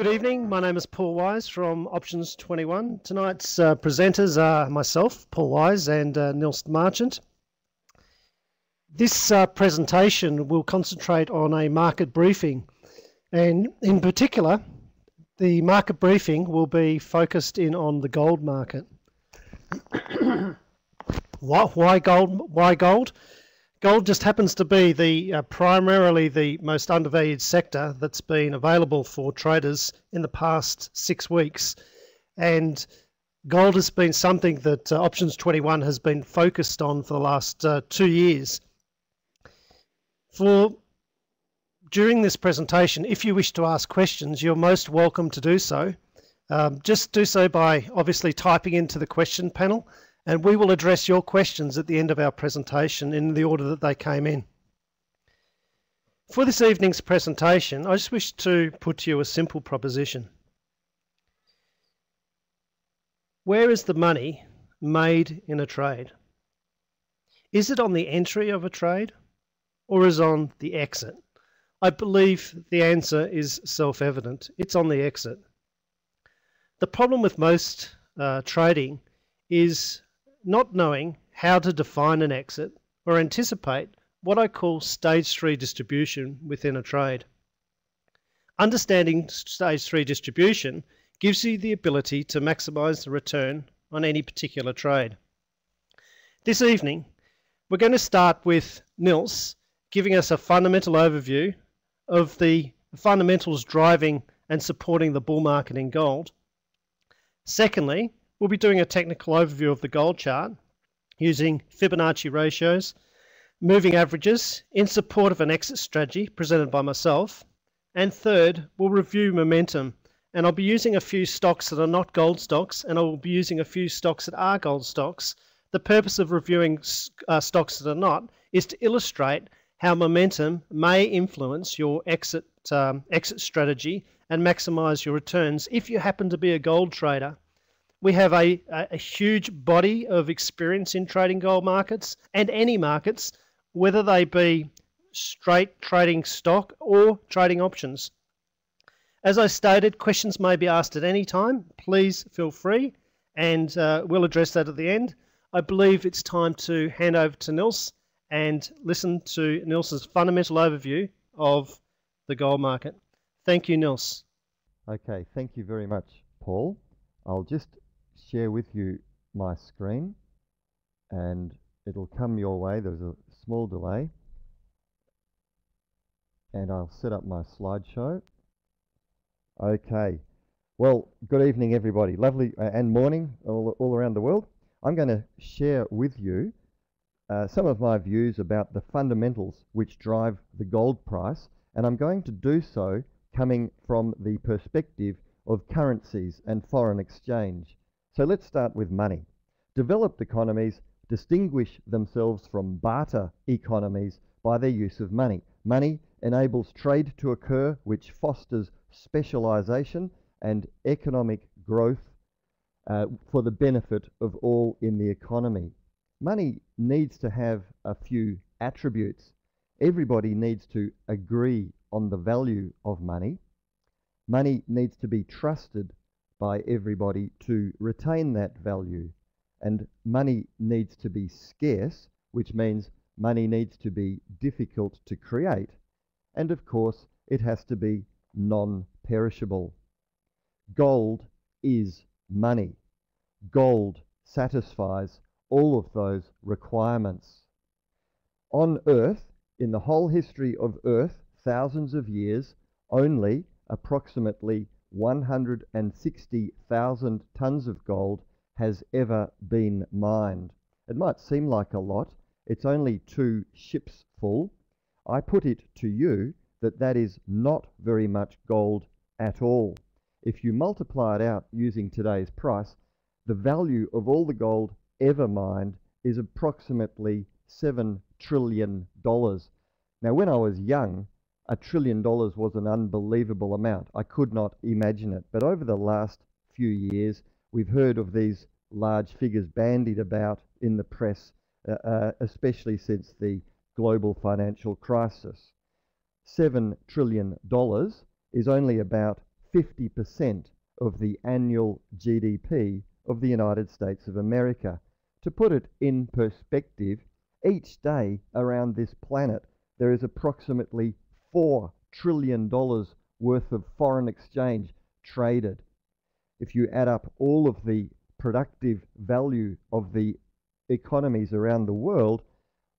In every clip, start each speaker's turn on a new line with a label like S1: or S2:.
S1: Good evening, my name is Paul Wise from Options 21. Tonight's presenters are myself, Paul Wise, and Nils Marchant. This presentation will concentrate on a market briefing, and in particular, the market briefing will be focused in on the gold market. Why gold? Why gold? Gold just happens to be the primarily the most undervalued sector that's been available for traders in the past 6 weeks, and gold has been something that Options 21 has been focused on for the last 2 years. During this presentation, if you wish to ask questions, you're most welcome to do so. Just do so by obviously typing into the question panel, and we will address your questions at the end of our presentation in the order that they came in. For this evening's presentation, I just wish to put to you a simple proposition. Where is the money made in a trade? Is it on the entry of a trade, or is it on the exit? I believe the answer is self-evident. It's on the exit. The problem with most trading is not knowing how to define an exit or anticipate what I call stage 3 distribution within a trade. Understanding stage 3 distribution gives you the ability to maximize the return on any particular trade. This evening, we're going to start with Nils giving us a fundamental overview of the fundamentals driving and supporting the bull market in gold. Secondly, we'll be doing a technical overview of the gold chart using Fibonacci ratios, moving averages in support of an exit strategy presented by myself. And third, we'll review momentum, and I'll be using a few stocks that are not gold stocks, and I will be using a few stocks that are gold stocks. The purpose of reviewing stocks that are not is to illustrate how momentum may influence your exit strategy and maximize your returns if you happen to be a gold trader. We have a huge body of experience in trading gold markets and any markets, whether they be straight trading stock or trading options. As I stated, questions may be asked at any time. Please feel free, and we'll address that at the end. I believe it's time to hand over to Nils and listen to Nils's fundamental overview of the gold market. Thank you, Nils.
S2: Okay, thank you very much, Paul. I'll just share with you my screen and it'll come your way. There's a small delay, and I'll set up my slideshow. Okay, well, good evening everybody, lovely and morning all around the world. I'm going to share with you some of my views about the fundamentals which drive the gold price, and I'm going to do so coming from the perspective of currencies and foreign exchange. So let's start with money. Developed economies distinguish themselves from barter economies by their use of money. Money enables trade to occur, which fosters specialization and economic growth for the benefit of all in the economy. Money needs to have a few attributes. Everybody needs to agree on the value of money. Money needs to be trusted by everybody to retain that value, and money needs to be scarce, which means money needs to be difficult to create, and of course it has to be non-perishable. Gold is money. Gold satisfies all of those requirements. On Earth, in the whole history of Earth, thousands of years, only approximately 160,000 tons of gold has ever been mined. It might seem like a lot. It's only 2 ships full. I put it to you that that is not very much gold at all. If you multiply it out using today's price, the value of all the gold ever mined is approximately $7 trillion. Now, when I was young, $1 trillion was an unbelievable amount. I could not imagine it. But over the last few years, we've heard of these large figures bandied about in the press, especially since the global financial crisis. $7 trillion is only about 50% of the annual GDP of the United States of America. To put it in perspective, each day around this planet there is approximately $4 trillion worth of foreign exchange traded. If you add up all of the productive value of the economies around the world,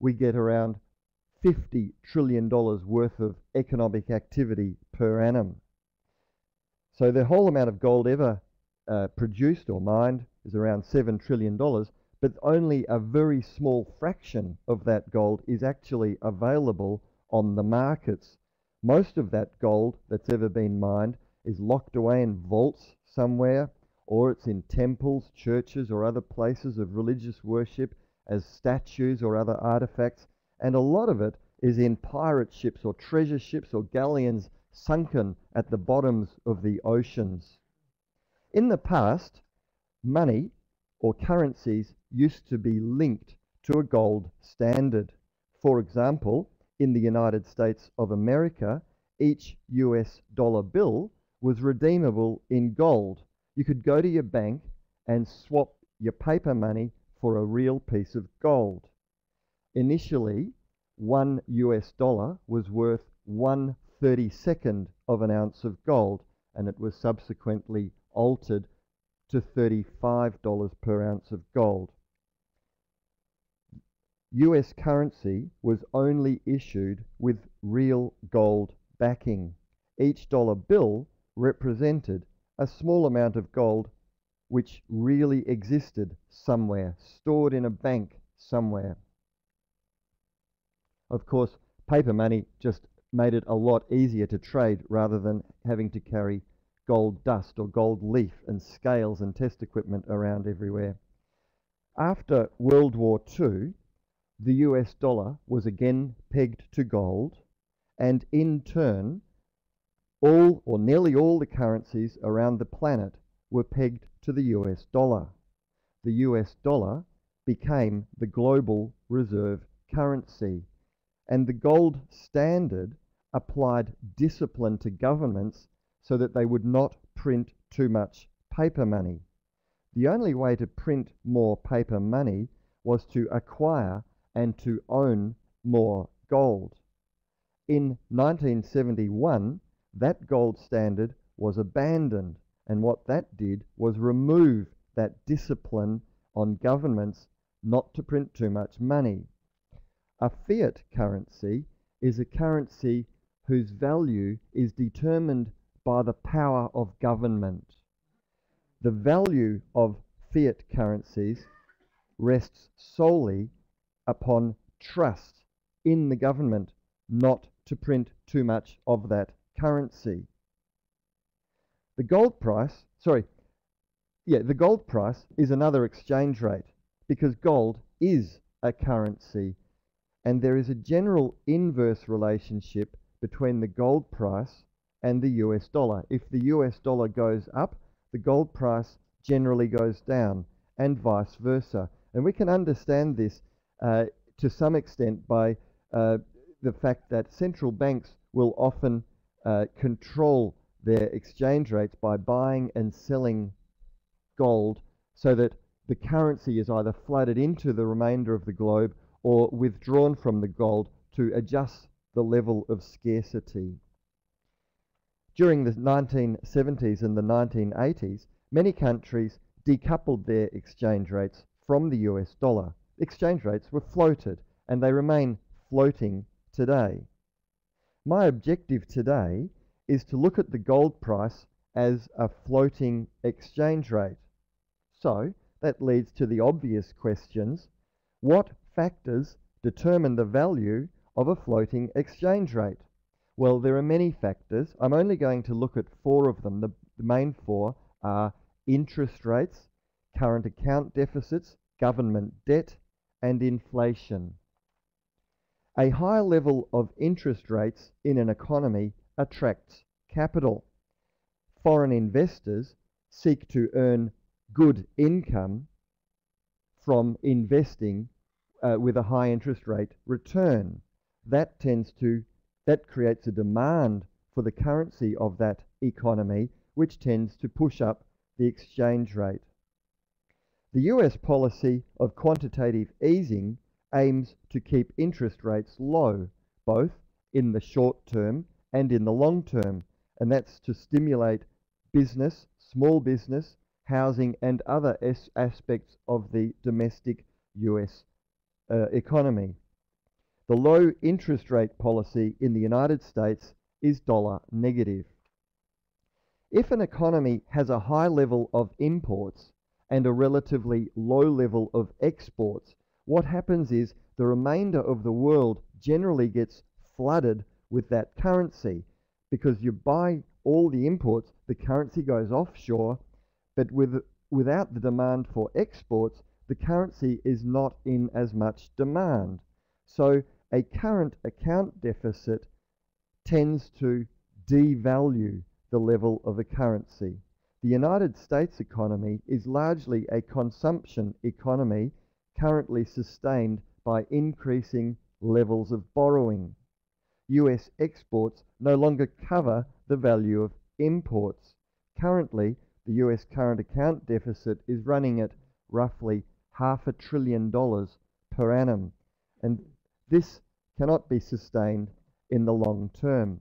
S2: we get around $50 trillion worth of economic activity per annum. So the whole amount of gold ever produced or mined is around $7 trillion, but only a very small fraction of that gold is actually available on the markets. Most of that gold that's ever been mined is locked away in vaults somewhere, or it's in temples, churches, or other places of religious worship as statues or other artifacts, and a lot of it is in pirate ships or treasure ships or galleons sunken at the bottoms of the oceans. In the past, money or currencies used to be linked to a gold standard. For example, in the United States of America, each US dollar bill was redeemable in gold. You could go to your bank and swap your paper money for a real piece of gold. Initially, $1 US was worth 1/32 of an ounce of gold, and it was subsequently altered to $35 per ounce of gold. US currency was only issued with real gold backing. Each dollar bill represented a small amount of gold which really existed somewhere, stored in a bank somewhere. Of course, paper money just made it a lot easier to trade rather than having to carry gold dust or gold leaf and scales and test equipment around everywhere. After World War II, the US dollar was again pegged to gold, and in turn, all or nearly all the currencies around the planet were pegged to the US dollar. The US dollar became the global reserve currency, and the gold standard applied discipline to governments so that they would not print too much paper money. The only way to print more paper money was to acquire and to own more gold. In 1971, that gold standard was abandoned, and what that did was remove that discipline on governments not to print too much money. A fiat currency is a currency whose value is determined by the power of government. The value of fiat currencies rests solely upon trust in the government not to print too much of that currency. The gold price is another exchange rate because gold is a currency, and there is a general inverse relationship between the gold price and the US dollar. If the US dollar goes up, the gold price generally goes down, and vice versa. And we can understand this to some extent by the fact that central banks will often control their exchange rates by buying and selling gold so that the currency is either flooded into the remainder of the globe or withdrawn from the gold to adjust the level of scarcity. During the 1970s and the 1980s, many countries decoupled their exchange rates from the US dollar. Exchange rates were floated, and they remain floating today. My objective today is to look at the gold price as a floating exchange rate. So that leads to the obvious questions. What factors determine the value of a floating exchange rate? Well, there are many factors. I'm only going to look at 4 of them. The main 4 are interest rates, current account deficits, government debt, and inflation. A high level of interest rates in an economy attracts capital. Foreign investors seek to earn good income from investing with a high interest rate return. That creates a demand for the currency of that economy, which tends to push up the exchange rate. The US policy of quantitative easing aims to keep interest rates low, both in the short term and in the long term, and that's to stimulate business, small business, housing, and other aspects of the domestic US economy. The low interest rate policy in the United States is dollar negative. If an economy has a high level of imports and a relatively low level of exports, what happens is the remainder of the world generally gets flooded with that currency, because you buy all the imports, the currency goes offshore, but without the demand for exports, the currency is not in as much demand. So a current account deficit tends to devalue the level of a currency. The United States economy is largely a consumption economy currently sustained by increasing levels of borrowing. US exports no longer cover the value of imports. Currently, the US current account deficit is running at roughly $500 billion per annum, and this cannot be sustained in the long term.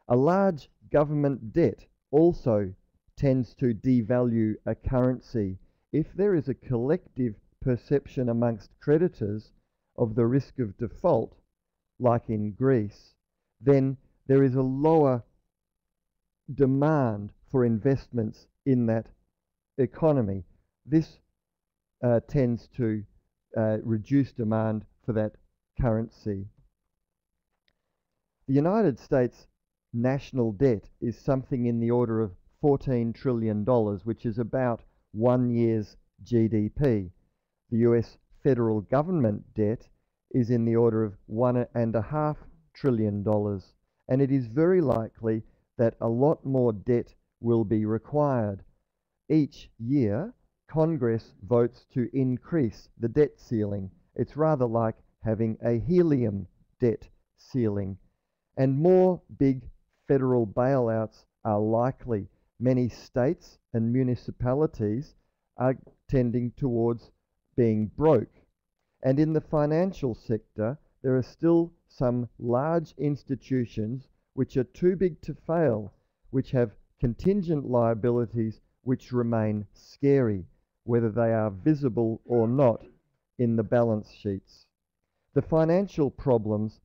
S2: A large government debt also tends to devalue a currency. If there is a collective perception amongst creditors of the risk of default, like in Greece, then there is a lower demand for investments in that economy. This tends to reduce demand for that currency. The United States national debt is something in the order of $14 trillion, which is about 1 year's GDP. The US federal government debt is in the order of $1.5 trillion, and it is very likely that a lot more debt will be required. Each year, Congress votes to increase the debt ceiling. It's rather like having a helium debt ceiling, and more big federal bailouts are likely. Many states and municipalities are tending towards being broke. And in the financial sector, there are still some large institutions which are too big to fail, which have contingent liabilities which remain scary, whether they are visible or not in the balance sheets. The financial problems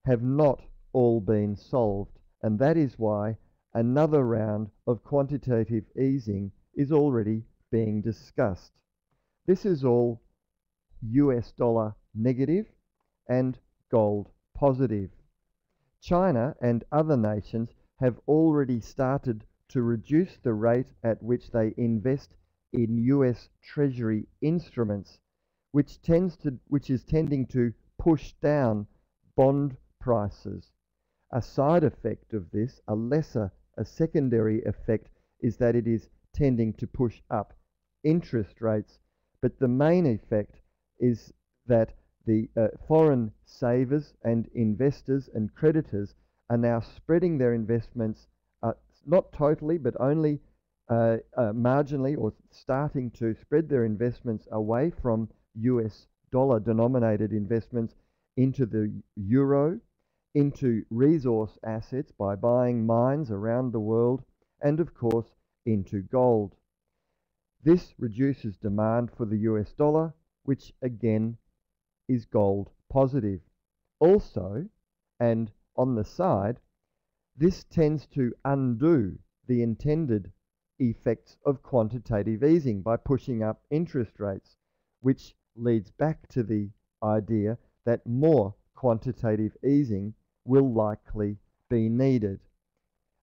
S2: have not all been solved, and that is why another round of quantitative easing is already being discussed. This is all US dollar negative and gold positive. China and other nations have already started to reduce the rate at which they invest in US Treasury instruments, which is tending to push down bond prices. A side effect of this, a secondary effect, is that it is tending to push up interest rates, but the main effect is that the foreign savers and investors and creditors are now spreading their investments, not totally, but only marginally, or starting to spread their investments away from US dollar denominated investments into the euro, into resource assets by buying mines around the world, and of course into gold. This reduces demand for the US dollar, which again is gold positive. Also, and on the side, this tends to undo the intended effects of quantitative easing by pushing up interest rates, which leads back to the idea that more quantitative easing will likely be needed.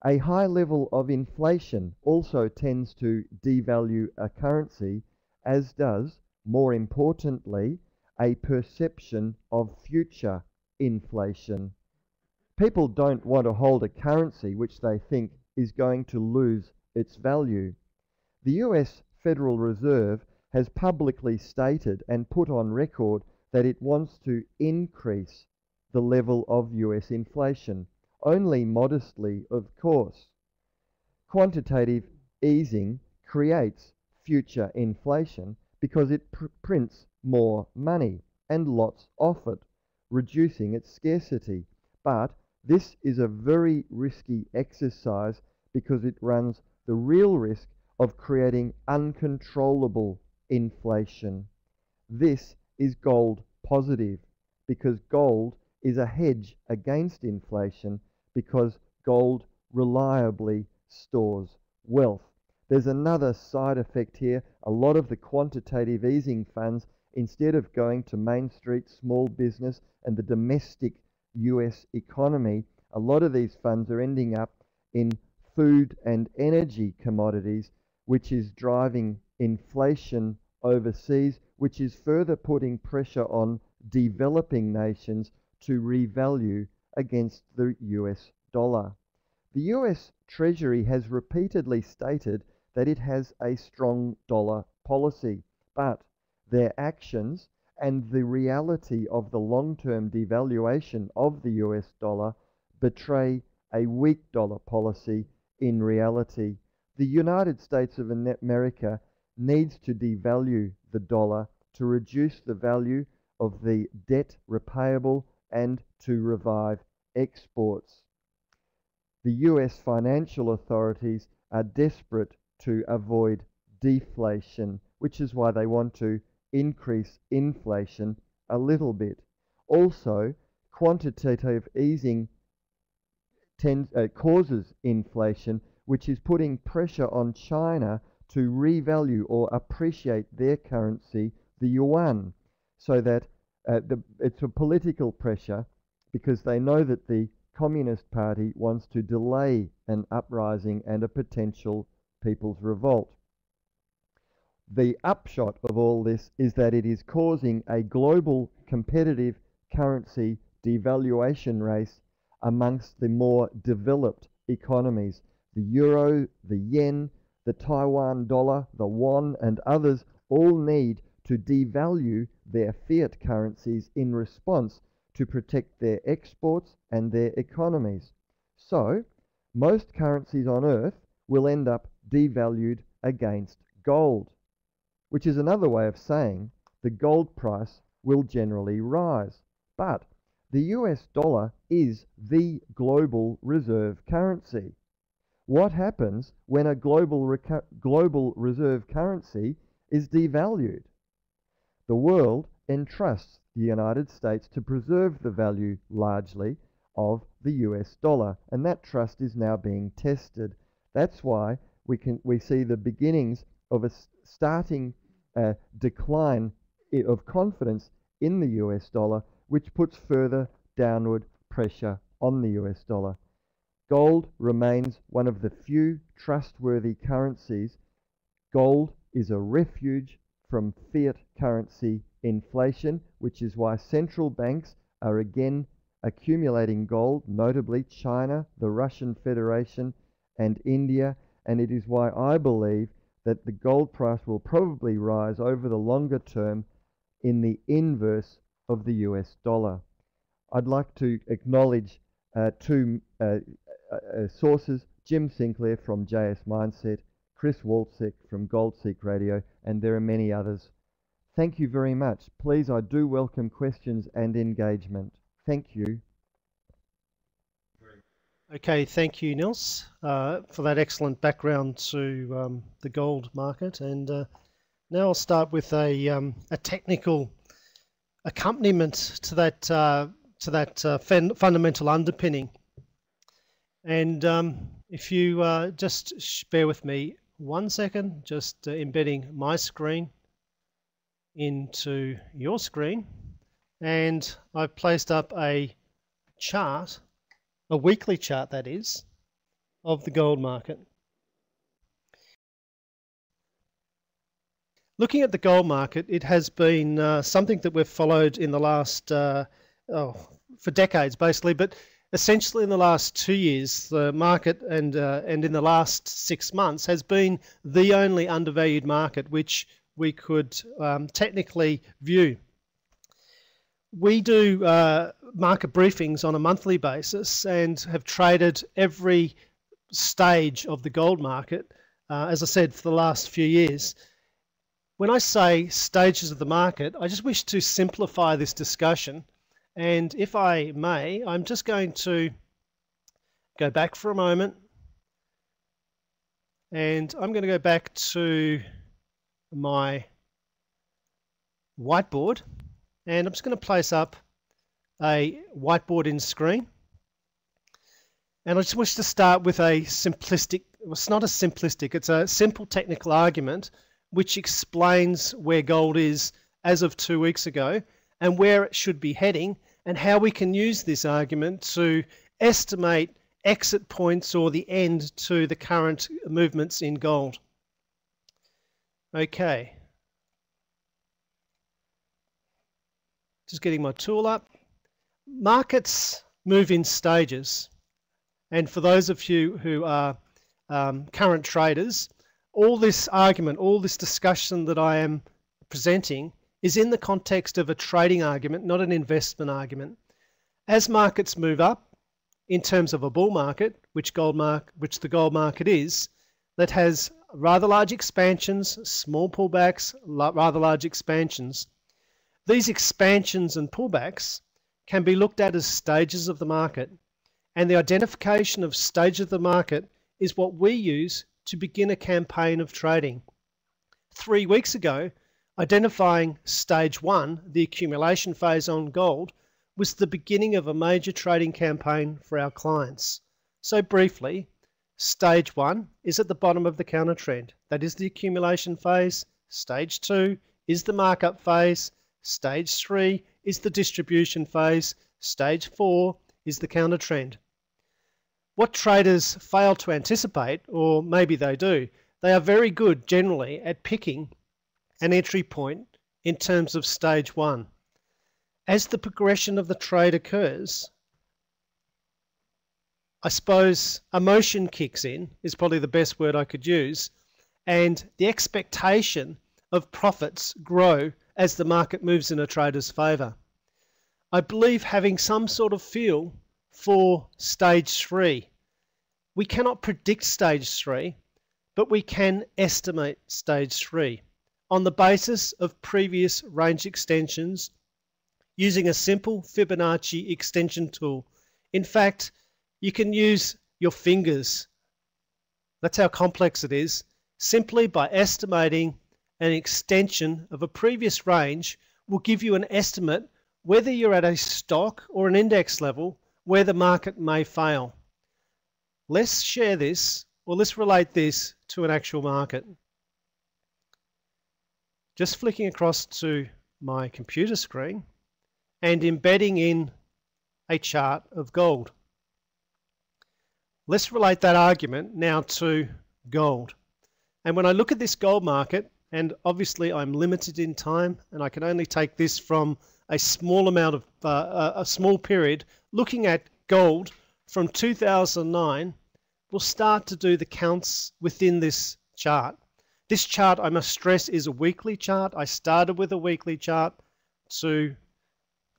S2: A high level of inflation also tends to devalue a currency, as does, more importantly, a perception of future inflation. People don't want to hold a currency which they think is going to lose its value. The US Federal Reserve has publicly stated and put on record that it wants to increase the level of US inflation, only modestly, of course. quantitative easing creates future inflation because it prints more money and lots of it, reducing its scarcity. But this is a very risky exercise because it runs the real risk of creating uncontrollable inflation. This is gold positive because gold is a hedge against inflation because gold reliably stores wealth. There's another side effect here. A lot of the quantitative easing funds, instead of going to Main Street, small business and the domestic US economy, a lot of these funds are ending up in food and energy commodities, which is driving inflation overseas, which is further putting pressure on developing nations to revalue against the US dollar. The US Treasury has repeatedly stated that it has a strong dollar policy, but their actions and the reality of the long-term devaluation of the US dollar betray a weak dollar policy in reality. The United States of America needs to devalue the dollar to reduce the value of the debt repayable and to revive exports. The US financial authorities are desperate to avoid deflation, which is why they want to increase inflation a little bit. Also, quantitative easing causes inflation, which is putting pressure on China to revalue or appreciate their currency, the yuan, so that it's a political pressure because they know that the Communist Party wants to delay an uprising and a potential people's revolt. The upshot of all this is that it is causing a global competitive currency devaluation race amongst the more developed economies. The euro, the yen, the Taiwan dollar, the won, and others all need to devalue their fiat currencies in response to protect their exports and their economies. So, most currencies on Earth will end up devalued against gold, which is another way of saying the gold price will generally rise. But the US dollar is the global reserve currency. What happens when a global reserve currency is devalued? The world entrusts the United States to preserve the value largely of the US dollar, and that trust is now being tested. That's why we see the beginnings of a starting decline of confidence in the US dollar, which puts further downward pressure on the US dollar. Gold remains one of the few trustworthy currencies. Gold is a refuge from fiat currency inflation, which is why central banks are again accumulating gold, notably China, the Russian Federation, and India, and it is why I believe that the gold price will probably rise over the longer term in the inverse of the US dollar. I'd like to acknowledge two sources, Jim Sinclair from JS Mindset, Chris Walczyk from Goldseek Radio, and there are many others. Thank you very much. Please, I do welcome questions and engagement. Thank you.
S1: Okay, thank you, Nils, for that excellent background to the gold market. And now I'll start with a technical accompaniment to that fundamental underpinning. And if you just bear with me 1 second, just embedding my screen into your screen, and I've placed up a chart, a weekly chart that is, of the gold market. Looking at the gold market, it has been something that we've followed in the last, for decades basically, but essentially in the last 2 years, the market and in the last 6 months has been the only undervalued market which we could technically view. We do market briefings on a monthly basis and have traded every stage of the gold market, as I said, for the last few years. When I say stages of the market, I just wish to simplify this discussion. And if I may, I'm just going to go back for a moment. And I'm going to go back to my whiteboard. And I'm just going to place up a whiteboard in screen. And I just wish to start with a simplistic, well, it's not a simplistic, it's a simple technical argument which explains where gold is as of 2 weeks ago and where it should be heading, and how we can use this argument to estimate exit points or the end to the current movements in gold. Okay. Just getting my tool up. Markets move in stages. And for those of you who are current traders, all this argument, all this discussion that I am presenting is in the context of a trading argument, not an investment argument. As markets move up, in terms of a bull market, which the gold market is, that has rather large expansions, small pullbacks, rather large expansions. These expansions and pullbacks can be looked at as stages of the market, and the identification of stage of the market is what we use to begin a campaign of trading. 3 weeks ago, identifying stage 1, the accumulation phase on gold, was the beginning of a major trading campaign for our clients. So briefly, stage 1 is at the bottom of the counter trend. That is the accumulation phase. Stage 2 is the markup phase. Stage 3 is the distribution phase. Stage 4 is the counter trend. What traders fail to anticipate, or maybe they do, they are very good generally at picking an entry point in terms of stage 1. As the progression of the trade occurs, I suppose emotion kicks in, is probably the best word I could use, and the expectation of profits grow as the market moves in a trader's favour. I believe having some sort of feel for stage 3. We cannot predict stage 3, but we can estimate stage 3 on the basis of previous range extensions using a simple Fibonacci extension tool. In fact, you can use your fingers. That's how complex it is. Simply by estimating an extension of a previous range will give you an estimate whether you're at a stock or an index level where the market may fail. Let's share this, or let's relate this to an actual market. Just flicking across to my computer screen and embedding in a chart of gold. Let's relate that argument now to gold. And when I look at this gold market, and obviously I'm limited in time and I can only take this from a small amount of a small period, looking at gold from 2009, we'll start to do the counts within this chart. This chart, I must stress, is a weekly chart. I started with a weekly chart to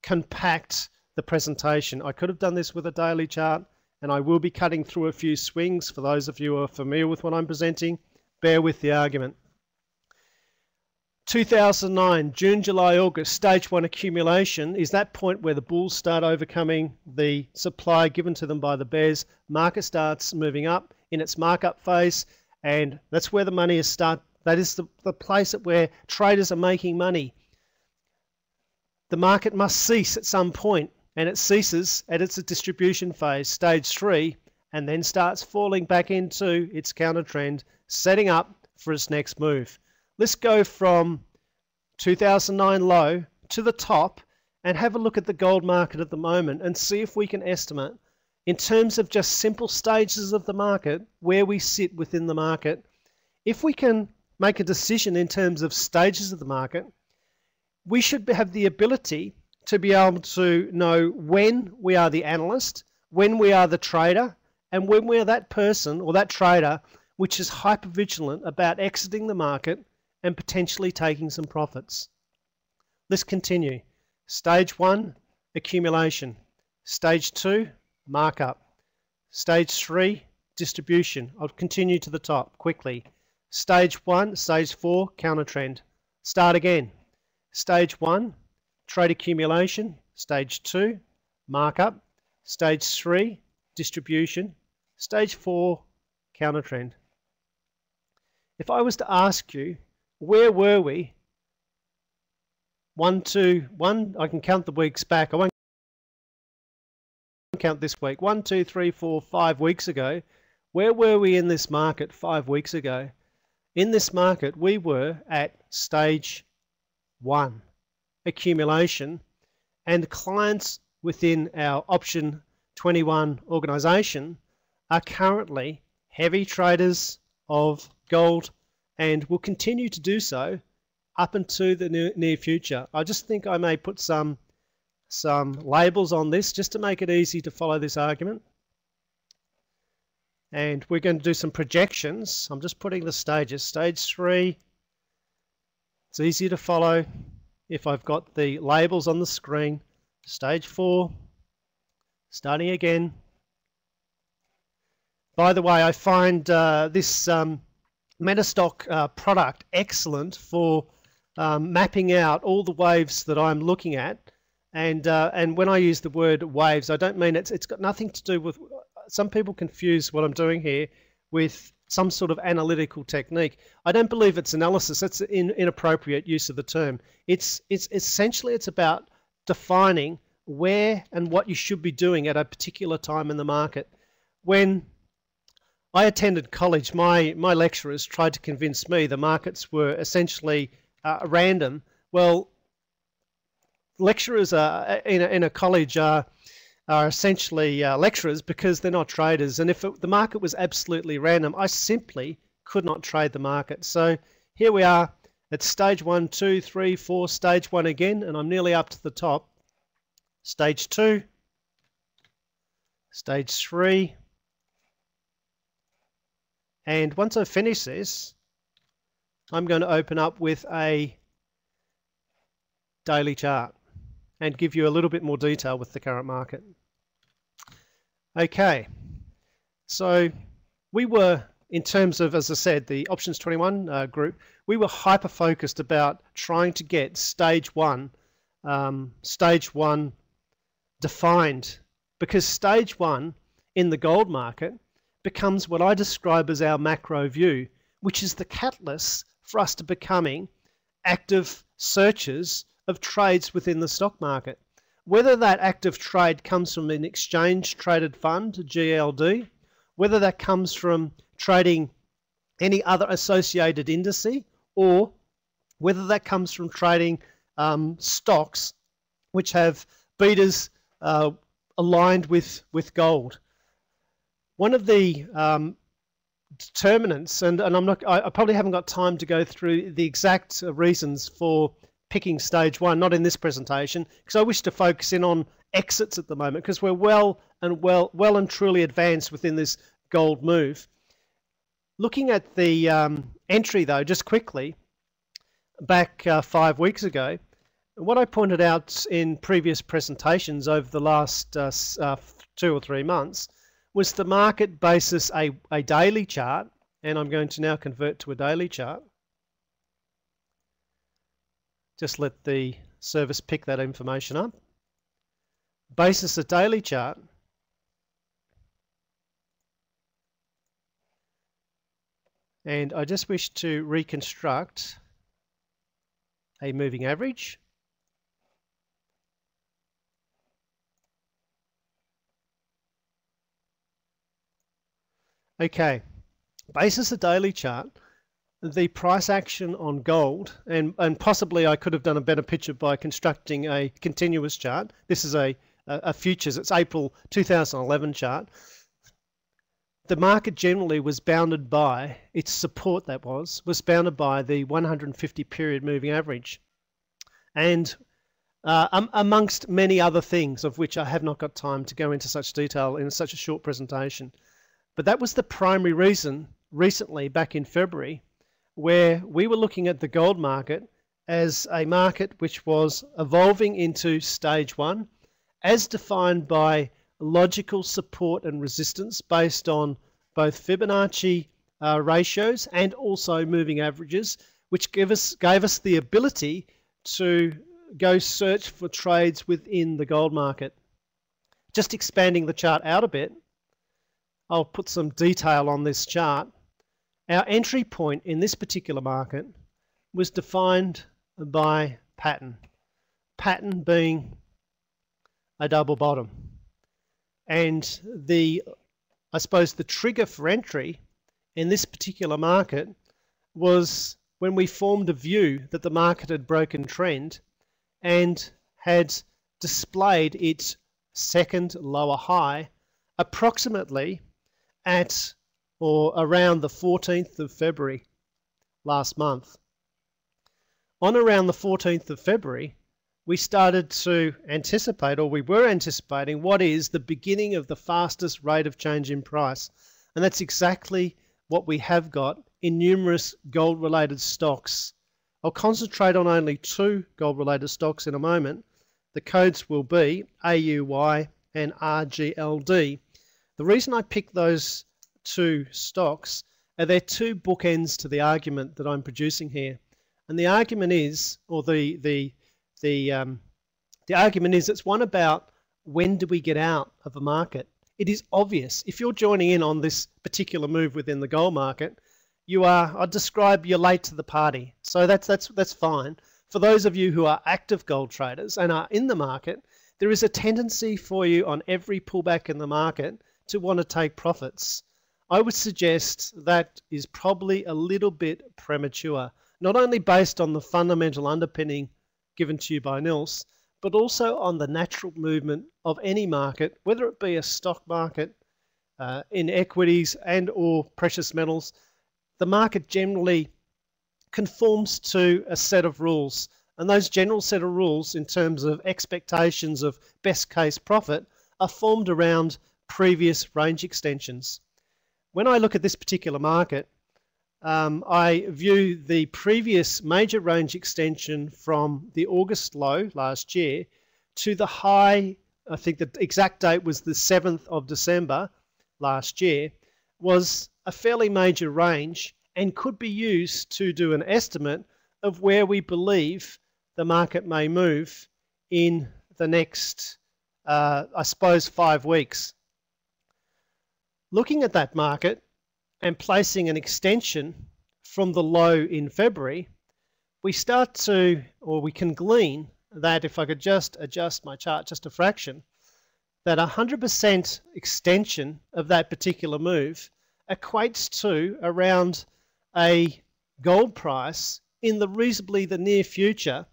S1: compact the presentation. I could have done this with a daily chart, and I will be cutting through a few swings. For those of you who are familiar with what I'm presenting, bear with the argument. 2009, June, July, August, stage 1 accumulation is that point where the bulls start overcoming the supply given to them by the bears. Market starts moving up in its markup phase, and that's where the money is that is the place where traders are making money. The market must cease at some point, and it ceases at its distribution phase, stage 3, and then starts falling back into its counter trend, setting up for its next move. Let's go from 2009 low to the top and have a look at the gold market at the moment and see if we can estimate, in terms of just simple stages of the market, where we sit within the market. If we can make a decision in terms of stages of the market, we should have the ability to be able to know when we are the analyst, when we are the trader, and when we are that person or that trader which is hypervigilant about exiting the market and potentially taking some profits. Let's continue. Stage 1, accumulation. Stage 2, markup. Stage 3, distribution. I'll continue to the top quickly. Stage 1, stage 4, counter trend. Start again. Stage 1, trade accumulation. Stage 2, markup. Stage 3, distribution. Stage 4, counter trend. If I was to ask you, where were we? 1, 2, 1, I can count the weeks back. I won't count this week. 1, 2, 3, 4, 5 weeks ago. Where were we in this market 5 weeks ago? In this market, we were at stage 1, accumulation, and clients within our option 21 organization are currently heavy traders of gold and will continue to do so up into the near future. I just think I may put some labels on this just to make it easy to follow this argument. And we're going to do some projections. I'm just putting the stages. Stage 3, it's easier to follow if I've got the labels on the screen. Stage 4, starting again. By the way, I find this MetaStock product excellent for mapping out all the waves that I'm looking at. And when I use the word waves, I don't mean it's got nothing to do with. Some people confuse what I'm doing here with some sort of analytical technique. I don't believe it's analysis. That's an inappropriate use of the term. It's essentially it's about defining where and what you should be doing at a particular time in the market. When I attended college, my lecturers tried to convince me the markets were essentially random. Well, lecturers in a college are essentially lecturers because they're not traders. And if the market was absolutely random, I simply could not trade the market. So here we are at stage 1, 2, 3, 4, stage 1 again, and I'm nearly up to the top. Stage 2, stage 3. And once I finish this, I'm going to open up with a daily chart and give you a little bit more detail with the current market. Okay, so we were, in terms of, as I said, the Options 21 group, we were hyper-focused about trying to get stage 1 defined, because stage 1 in the gold market becomes what I describe as our macro view, which is the catalyst for us to becoming active searchers of trades within the stock market. Whether that active trade comes from an exchange traded fund, GLD, whether that comes from trading any other associated indice, or whether that comes from trading stocks which have betas aligned with gold. One of the determinants, and I probably haven't got time to go through the exact reasons for picking stage 1, not in this presentation, because I wish to focus in on exits at the moment, because we're well and truly advanced within this gold move. Looking at the entry though, just quickly, back 5 weeks ago, what I pointed out in previous presentations over the last 2 or 3 months was the market basis a daily chart, and I'm going to now convert to a daily chart. Just let the service pick that information up. Basis a daily chart. And I just wish to reconstruct a moving average. Okay, basis a daily chart. The price action on gold, and possibly I could have done a better picture by constructing a continuous chart. This is a futures, it's April 2011 chart. The market generally was bounded by, its support that was bounded by the 150 period moving average. And amongst many other things of which I have not got time to go into such detail in such a short presentation. But that was the primary reason recently back in February, where we were looking at the gold market as a market which was evolving into stage 1 as defined by logical support and resistance based on both Fibonacci ratios and also moving averages, which gave us the ability to go search for trades within the gold market. Just expanding the chart out a bit, I'll put some detail on this chart. Our entry point in this particular market was defined by pattern. Pattern being a double bottom. And I suppose the trigger for entry in this particular market was when we formed a view that the market had broken trend and had displayed its second lower high approximately at or around the 14th of February last month. On around the 14th of February, we started to anticipate, or we were anticipating, what is the beginning of the fastest rate of change in price. And that's exactly what we have got in numerous gold-related stocks. I'll concentrate on only two gold-related stocks in a moment. The codes will be AUY and RGLD. The reason I picked those two stocks are they're two bookends to the argument that I'm producing here. And the argument is, or the argument is, it's one about when do we get out of a market. It is obvious. If you're joining in on this particular move within the gold market, I'd describe you're late to the party. So that's fine. For those of you who are active gold traders and are in the market, there is a tendency for you on every pullback in the market to want to take profits. I would suggest that is probably a little bit premature, not only based on the fundamental underpinning given to you by Nils, but also on the natural movement of any market, whether it be a stock market, in equities and or precious metals. The market generally conforms to a set of rules, and those general set of rules in terms of expectations of best case profit are formed around previous range extensions. When I look at this particular market, I view the previous major range extension from the August low last year to the high, I think the exact date was the 7th of December last year, was a fairly major range and could be used to do an estimate of where we believe the market may move in the next, I suppose, 5 weeks. Looking at that market and placing an extension from the low in February, we start to, or we can glean that, if I could just adjust my chart just a fraction, that 100% extension of that particular move equates to around a gold price in the reasonably the near future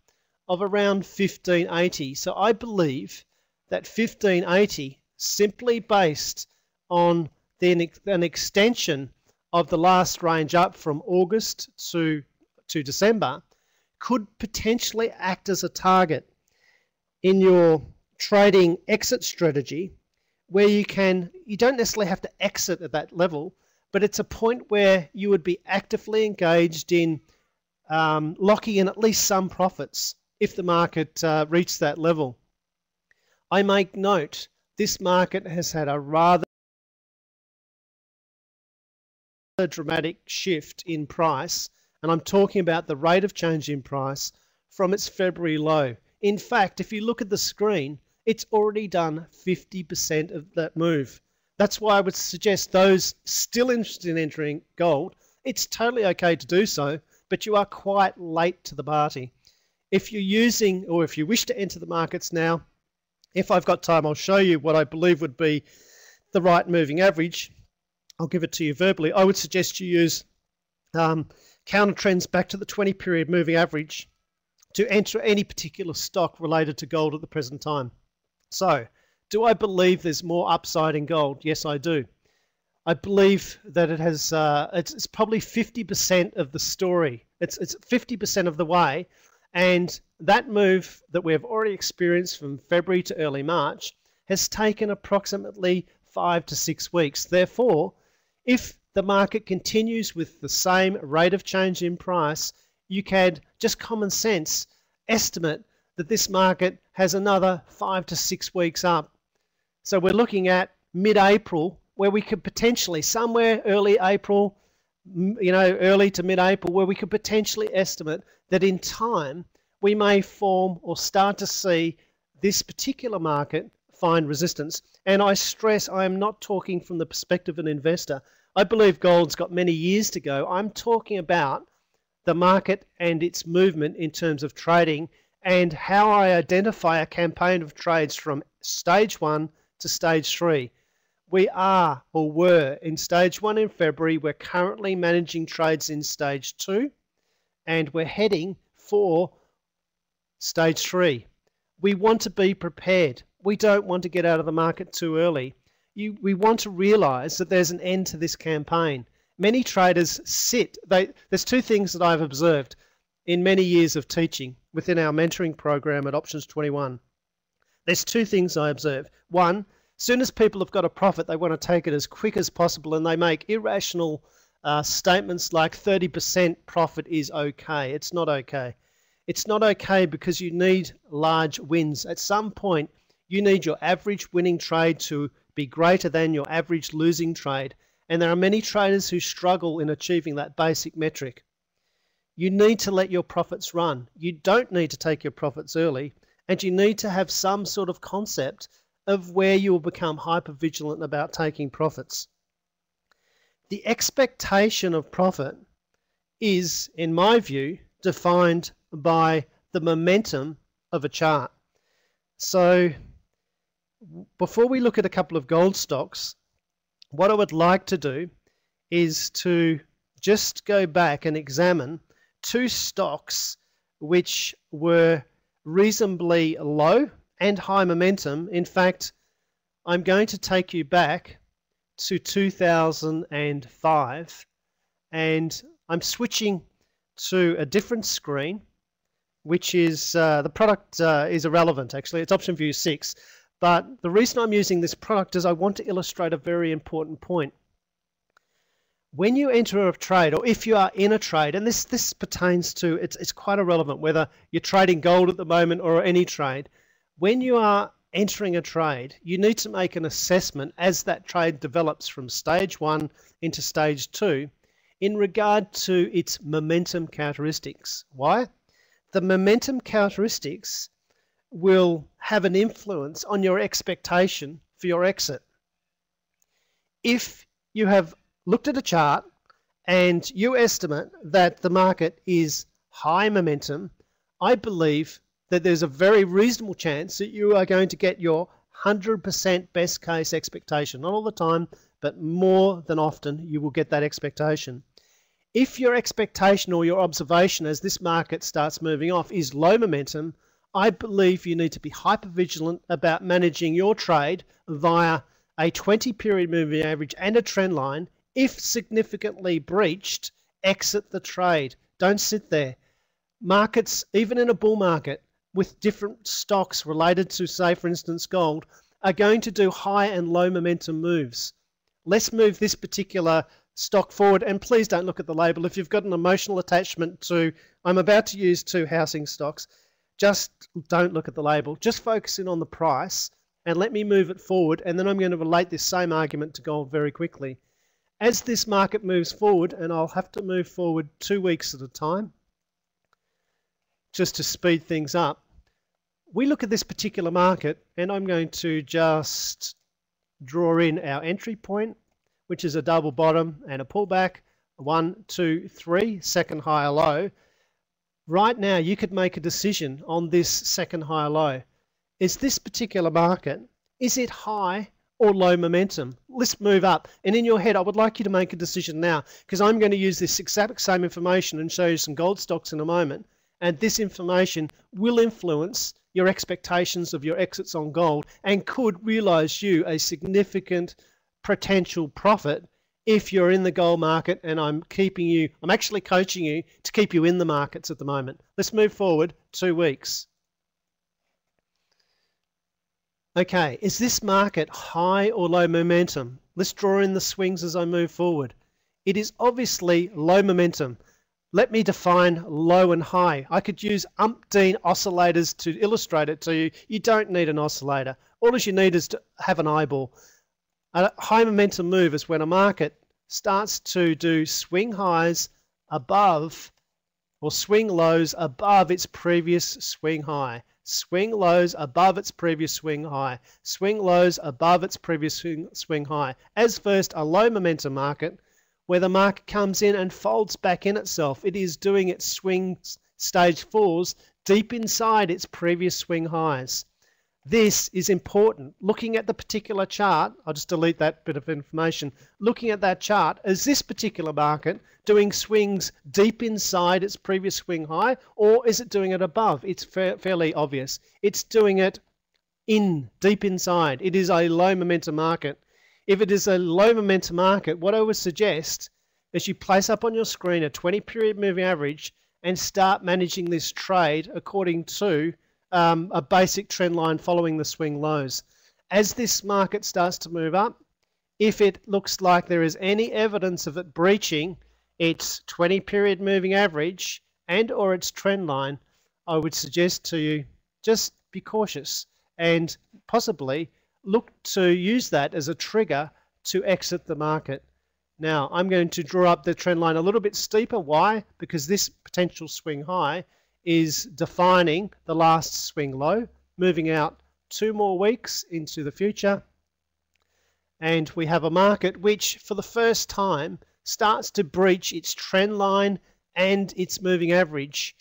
S1: of around 1580. So I believe that 1580, simply based on an extension of the last range up from August to December, could potentially act as a target in your trading exit strategy, where you don't necessarily have to exit at that level, but it's a point where you would be actively engaged in locking in at least some profits if the market reached that level. I make note, this market has had a rather dramatic shift in price, and I'm talking about the rate of change in price from its February low. In fact, if you look at the screen, it's already done 50% of that move. That's why I would suggest those still interested in entering gold, it's totally okay to do so, but you are quite late to the party. If you're using, or if you wish to enter the markets now, if I've got time, I'll show you what I believe would be the right moving average. I'll give it to you verbally. I would suggest you use counter trends back to the 20-period moving average to enter any particular stock related to gold at the present time. So, do I believe there's more upside in gold? Yes, I do. I believe that it has. It's probably 50% of the story. It's 50% of the way, and that move that we have already experienced from February to early March has taken approximately 5 to 6 weeks. Therefore, if the market continues with the same rate of change in price, you can just common sense estimate that this market has another 5 to 6 weeks up. So we're looking at mid-April where we could potentially, somewhere early April, early to mid-April, where we could potentially estimate that in time we may form or start to see this particular market find resistance. And I stress, I am not talking from the perspective of an investor. I believe gold's got many years to go. I'm talking about the market and its movement in terms of trading and how I identify a campaign of trades from stage 1 to stage 3. We are or were in stage 1 in February. We're currently managing trades in stage 2 and we're heading for stage 3. We want to be prepared. We don't want to get out of the market too early. We want to realize that there's an end to this campaign. Many traders sit. There's two things that I've observed in many years of teaching within our mentoring program at Options 21. There's two things I observe. One, as soon as people have got a profit, they want to take it as quick as possible, and they make irrational statements like 30% profit is okay. It's not okay. It's not okay because you need large wins. At some point, you need your average winning trade to be greater than your average losing trade. And there are many traders who struggle in achieving that basic metric. You need to let your profits run. You don't need to take your profits early, and you need to have some sort of concept of where you will become hyper-vigilant about taking profits. The expectation of profit is, in my view, defined by the momentum of a chart. So before we look at a couple of gold stocks, what I would like to do is to just go back and examine two stocks which were reasonably low and high momentum. In fact, I'm going to take you back to 2005, and I'm switching to a different screen, which is the product is irrelevant actually. It's option view 6. But the reason I'm using this product is I want to illustrate a very important point. When you enter a trade, or if you are in a trade, and this pertains to, it's quite irrelevant whether you're trading gold at the moment or any trade. When you are entering a trade, you need to make an assessment as that trade develops from stage 1 into stage 2 in regard to its momentum characteristics. Why? The momentum characteristics will have an influence on your expectation for your exit. If you have looked at a chart and you estimate that the market is high momentum, I believe that there's a very reasonable chance that you are going to get your 100% best case expectation. Not all the time, but more than often you will get that expectation. If your expectation or your observation as this market starts moving off is low momentum, I believe you need to be hyper vigilant about managing your trade via a 20-period moving average and a trend line. If significantly breached, exit the trade. Don't sit there. Markets, even in a bull market, with different stocks related to, say, for instance, gold, are going to do high and low momentum moves. Let's move this particular stock forward, and please don't look at the label. If you've got an emotional attachment to, I'm about to use two housing stocks, just don't look at the label. Just focus in on the price and let me move it forward, and then I'm going to relate this same argument to gold very quickly. As this market moves forward, and I'll have to move forward 2 weeks at a time just to speed things up, we look at this particular market, and I'm going to just draw in our entry point, which is a double bottom and a pullback, 1, 2, 3, second higher low. Right now, you could make a decision on this second higher low. Is this particular market, is it high or low momentum? Let's move up. And in your head, I would like you to make a decision now, because I'm going to use this exact same information and show you some gold stocks in a moment. And this information will influence your expectations of your exits on gold and could realize you a significant potential profit if you're in the gold market, and I'm actually coaching you to keep you in the markets at the moment. Let's move forward 2 weeks. Okay, is this market high or low momentum? Let's draw in the swings as I move forward. It is obviously low momentum. Let me define low and high. I could use umpteen oscillators to illustrate it to you. You don't need an oscillator. All you need is to have an eyeball. A high momentum move is when a market starts to do swing highs above, or swing lows above its previous swing high. Swing lows above its previous swing high. Swing lows above its previous swing high. As first, a low momentum market where the market comes in and folds back in itself. It is doing its swing stage falls deep inside its previous swing highs. This is important. Looking at the particular chart, I'll just delete that bit of information. Looking at that chart, is this particular market doing swings deep inside its previous swing high, or is it doing it above? It's fairly obvious. It's doing it deep inside. It is a low momentum market. If it is a low momentum market, what I would suggest is you place up on your screen a 20-period moving average and start managing this trade according to a basic trend line following the swing lows. As this market starts to move up, if it looks like there is any evidence of it breaching its 20-period moving average and or its trend line, I would suggest to you just be cautious and possibly look to use that as a trigger to exit the market. Now, I'm going to draw up the trend line a little bit steeper. Why? Because this potential swing high is defining the last swing low, moving out 2 more weeks into the future. And we have a market which, for the first time, starts to breach its trend line and its moving average.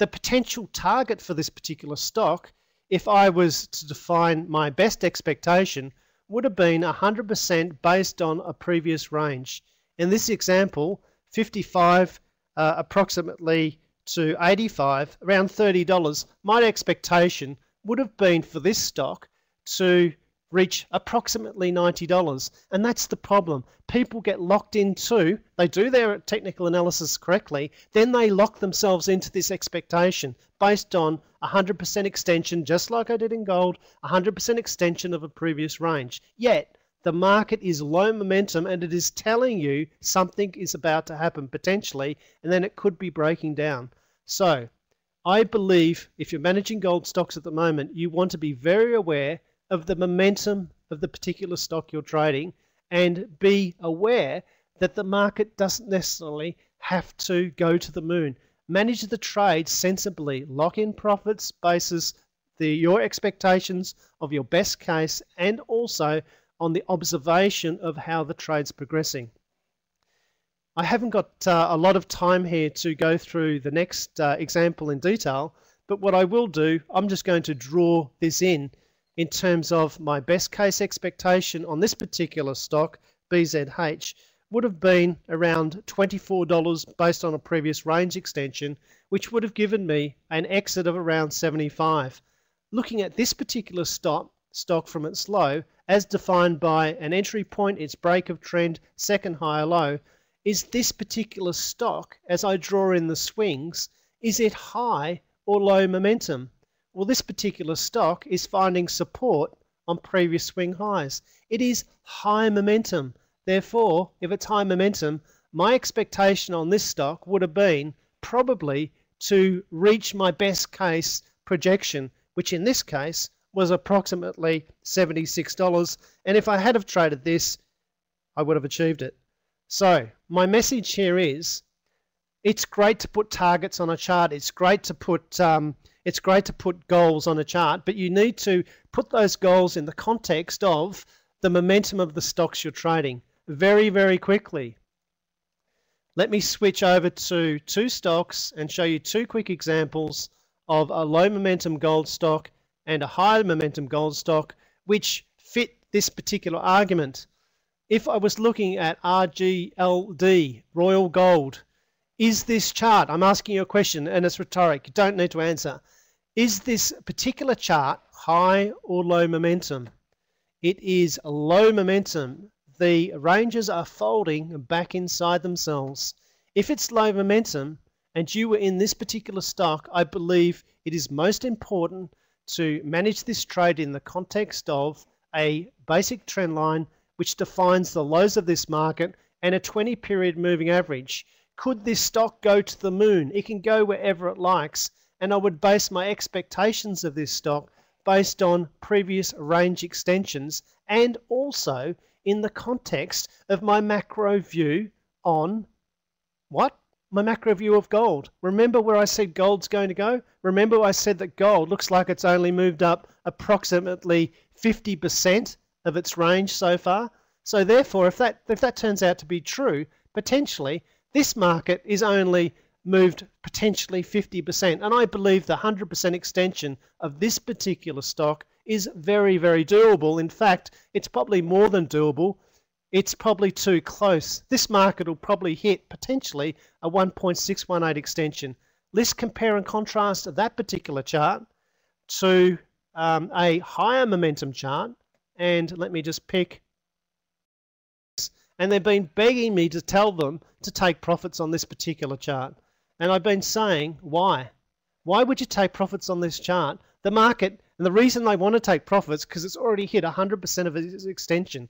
S1: The potential target for this particular stock, if I was to define my best expectation, would have been 100% based on a previous range. In this example, 55 approximately to 85, around $30, my expectation would have been for this stock to reach approximately $90. And that's the problem. People get locked into, they do their technical analysis correctly, then they lock themselves into this expectation based on 100% extension, just like I did in gold, 100% extension of a previous range. Yet, the market is low momentum and it is telling you something is about to happen potentially, and then it could be breaking down. So, I believe if you're managing gold stocks at the moment, you want to be very aware of the momentum of the particular stock you're trading and be aware that the market doesn't necessarily have to go to the moon. Manage the trade sensibly. Lock in profits basis your expectations of your best case and also on the observation of how the trade's progressing. I haven't got a lot of time here to go through the next example in detail, but what I will do, I'm just going to draw this in terms of my best case expectation on this particular stock, BZH, would have been around $24 based on a previous range extension, which would have given me an exit of around 75. Looking at this particular stock from its low, as defined by an entry point, its break of trend, second higher low, is this particular stock, as I draw in the swings, is it high or low momentum? Well, this particular stock is finding support on previous swing highs. It is high momentum. Therefore, if it's high momentum, my expectation on this stock would have been probably to reach my best case projection, which in this case was approximately $76. And if I had have traded this, I would have achieved it. So my message here is, it's great to put targets on a chart. It's great to put goals on a chart, but you need to put those goals in the context of the momentum of the stocks you're trading very, very quickly. Let me switch over to 2 stocks and show you 2 quick examples of a low momentum gold stock and a high momentum gold stock which fit this particular argument. If I was looking at RGLD, Royal Gold, is this chart, I'm asking you a question and it's rhetoric, you don't need to answer. Is this particular chart high or low momentum? It is low momentum. The ranges are folding back inside themselves. If it's low momentum and you were in this particular stock, I believe it is most important to manage this trade in the context of a basic trend line which defines the lows of this market and a 20-period moving average. Could this stock go to the moon? It can go wherever it likes, and I would base my expectations of this stock based on previous range extensions and also in the context of my macro view on what? My macro view of gold. Remember where I said gold's going to go? Remember I said that gold looks like it's only moved up approximately 50% of its range so far. So therefore, if that turns out to be true, potentially this market is only moved potentially 50%. And I believe the 100% extension of this particular stock is very, very doable. In fact, it's probably more than doable. It's probably too close. This market will probably hit potentially a 1.618 extension. Let's compare and contrast that particular chart to a higher momentum chart. And let me just pick. And they've been begging me to tell them to take profits on this particular chart. And I've been saying, why? Why would you take profits on this chart? The market, and the reason they want to take profits, because it's already hit 100% of its extension.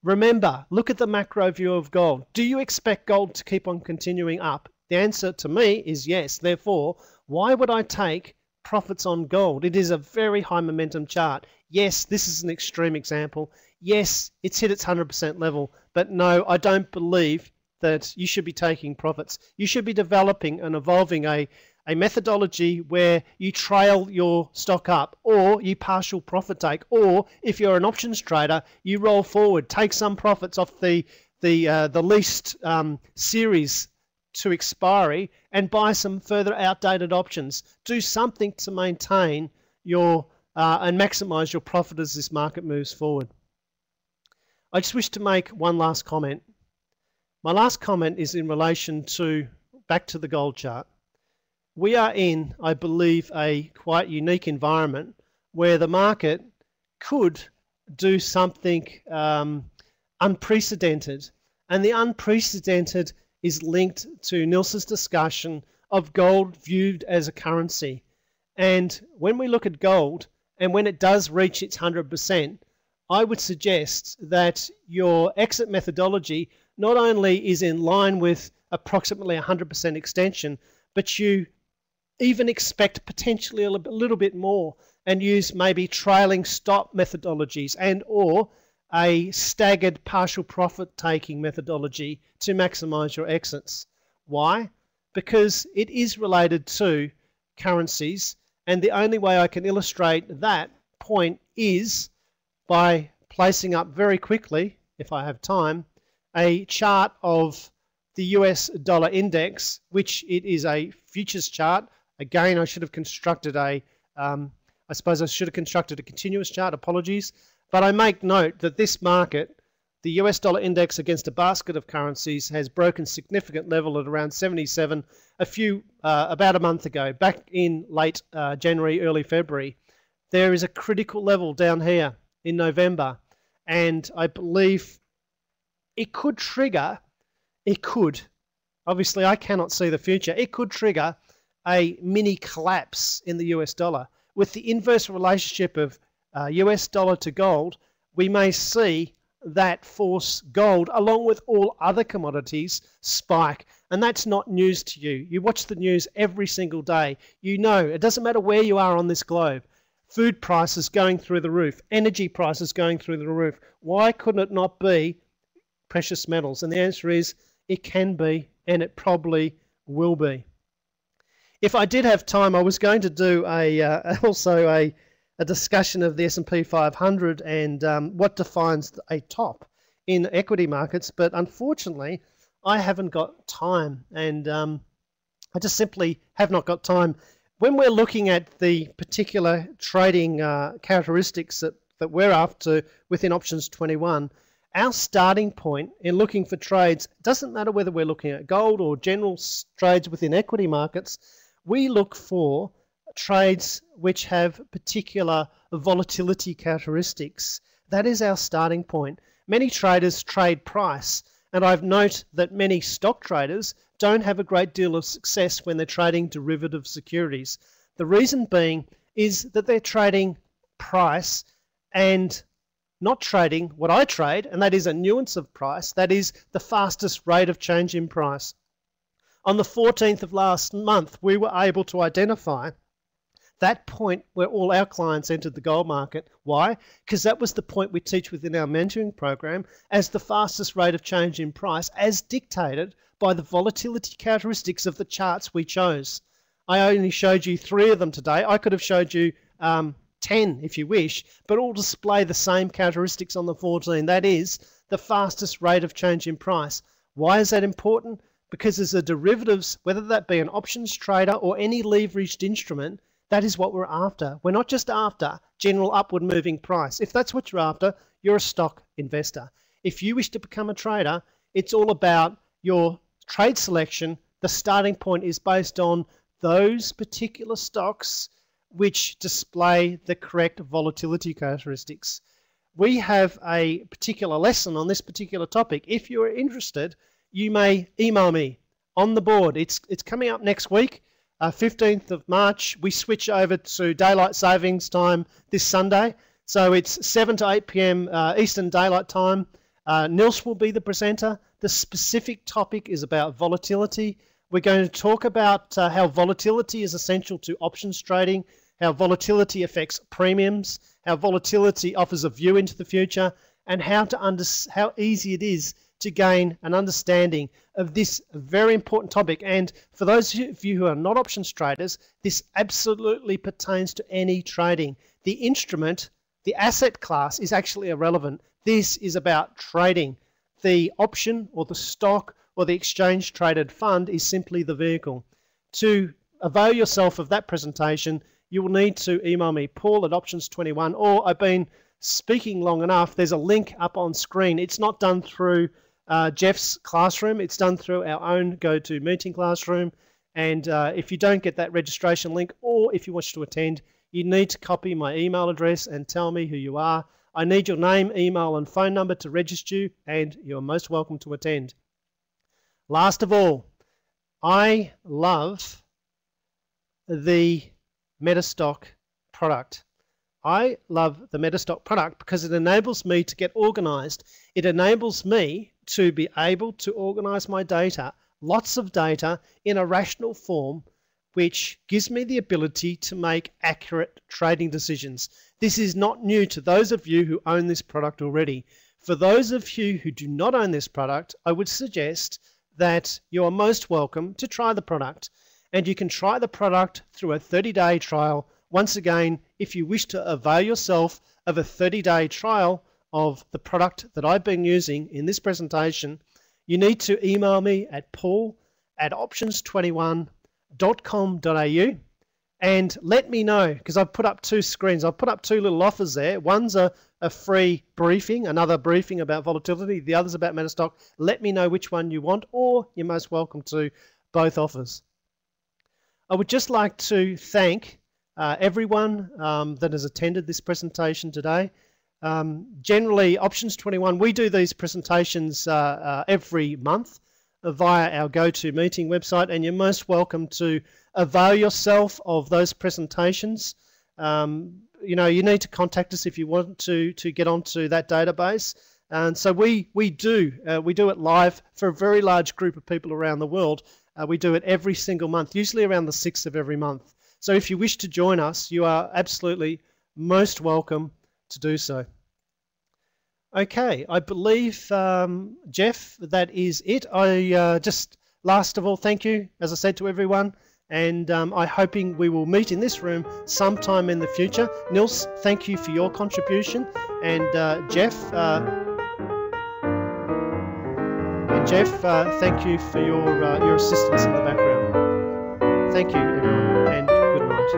S1: Remember, look at the macro view of gold. Do you expect gold to keep on continuing up? The answer to me is yes. Therefore, why would I take profits on gold? It is a very high momentum chart. Yes, this is an extreme example. Yes, it's hit its 100% level. But no, I don't believe that you should be taking profits. You should be developing and evolving a methodology where you trail your stock up, or you partial profit take, or if you're an options trader, you roll forward, take some profits off the least series to expiry and buy some further outdated options. Do something to maintain your and maximize your profit as this market moves forward. I just wish to make one last comment. My last comment is in relation to back to the gold chart. We are in, I believe, a quite unique environment where the market could do something unprecedented. And the unprecedented is linked to Nils's discussion of gold viewed as a currency. And when we look at gold, and when it does reach its 100%, I would suggest that your exit methodology not only is in line with approximately 100% extension, but you even expect potentially a little bit more and use maybe trailing stop methodologies and or a staggered partial profit taking methodology to maximize your exits. Why? Because it is related to currencies, and the only way I can illustrate that point is by placing up very quickly, if I have time, a chart of the US dollar index, which it is a futures chart. Again, I should have constructed I suppose I should have constructed a continuous chart, apologies. But I make note that this market, the US dollar index against a basket of currencies, has broken significant level at around 77 about a month ago, back in late January, early February. There is a critical level down here in November, and I believe it could trigger, obviously I cannot see the future, it could trigger a mini collapse in the US dollar. With the inverse relationship of US dollar to gold, we may see that force gold, along with all other commodities, spike. And that's not news to you. You watch the news every single day. You know, it doesn't matter where you are on this globe. Food prices going through the roof, energy prices going through the roof. Why couldn't it not be precious metals? And the answer is it can be, and it probably will be. If I did have time, I was going to do also a discussion of the S&P 500 and what defines a top in equity markets, but unfortunately I haven't got time, and I just simply have not got time. When we're looking at the particular trading characteristics that we're after within Options 21, our starting point in looking for trades doesn't matter whether we're looking at gold or general trades within equity markets. We look for trades which have particular volatility characteristics. That is our starting point. Many traders trade price, and I've noted that many stock traders don't have a great deal of success when they're trading derivative securities. The reason being is that they're trading price and not trading what I trade, and that is a nuance of price, that is the fastest rate of change in price. On the 14th of last month, we were able to identify that point where all our clients entered the gold market. Why? Because that was the point we teach within our mentoring program as the fastest rate of change in price, as dictated by the volatility characteristics of the charts we chose. I only showed you 3 of them today. I could have showed you 10 if you wish, but all display the same characteristics on the 14. That is the fastest rate of change in price. Why is that important? Because as a derivatives, whether that be an options trader or any leveraged instrument, that is what we're after. We're not just after general upward moving price. If that's what you're after, you're a stock investor. If you wish to become a trader, it's all about your trade selection. The starting point is based on those particular stocks which display the correct volatility characteristics. We have a particular lesson on this particular topic. If you're interested, you may email me on the board. It's coming up next week, 15th of March. We switch over to daylight savings time this Sunday. So it's 7 to 8 p.m. Eastern Daylight Time. Nils will be the presenter. The specific topic is about volatility. We're going to talk about how volatility is essential to options trading, how volatility affects premiums, how volatility offers a view into the future, and how easy it is to gain an understanding of this very important topic. And for those of you who are not options traders, this absolutely pertains to any trading. The instrument, the asset class, is actually irrelevant. This is about trading. The option or the stock or the exchange traded fund is simply the vehicle. To avail yourself of that presentation, you will need to email me, paul@options21, or I've been speaking long enough. There's a link up on screen. It's not done through Jeff's classroom. It's done through our own GoToMeeting classroom. And if you don't get that registration link, or if you wish to attend, you need to copy my email address and tell me who you are. I need your name, email, and phone number to register you, and you're most welcome to attend. Last of all, I love the MetaStock product. I love the MetaStock product because it enables me to get organized. It enables me to be able to organize my data, lots of data, in a rational form, which gives me the ability to make accurate trading decisions. This is not new to those of you who own this product already. For those of you who do not own this product, I would suggest that you are most welcome to try the product. And you can try the product through a 30-day trial. Once again, if you wish to avail yourself of a 30-day trial of the product that I've been using in this presentation, you need to email me at paul@options21.com.au and let me know, because I've put up 2 screens. I've put up 2 little offers there. One's a free briefing, another briefing about volatility. The other's about MetaStock. Let me know which one you want, or you're most welcome to both offers. I would just like to thank everyone that has attended this presentation today. Generally, Options 21, we do these presentations every month via our GoToMeeting website, and you're most welcome to avail yourself of those presentations. You know, you need to contact us if you want to get onto that database. And so we do it live for a very large group of people around the world. We do it every single month, usually around the 6th of every month. So if you wish to join us, you are absolutely most welcome to do so. Okay, I believe, Jeff, that is it. I just, last of all, thank you, as I said, to everyone. And I'm hoping we will meet in this room sometime in the future. Nils, thank you for your contribution. And Jeff, thank you for your assistance in the background. Thank you, everyone, and good night.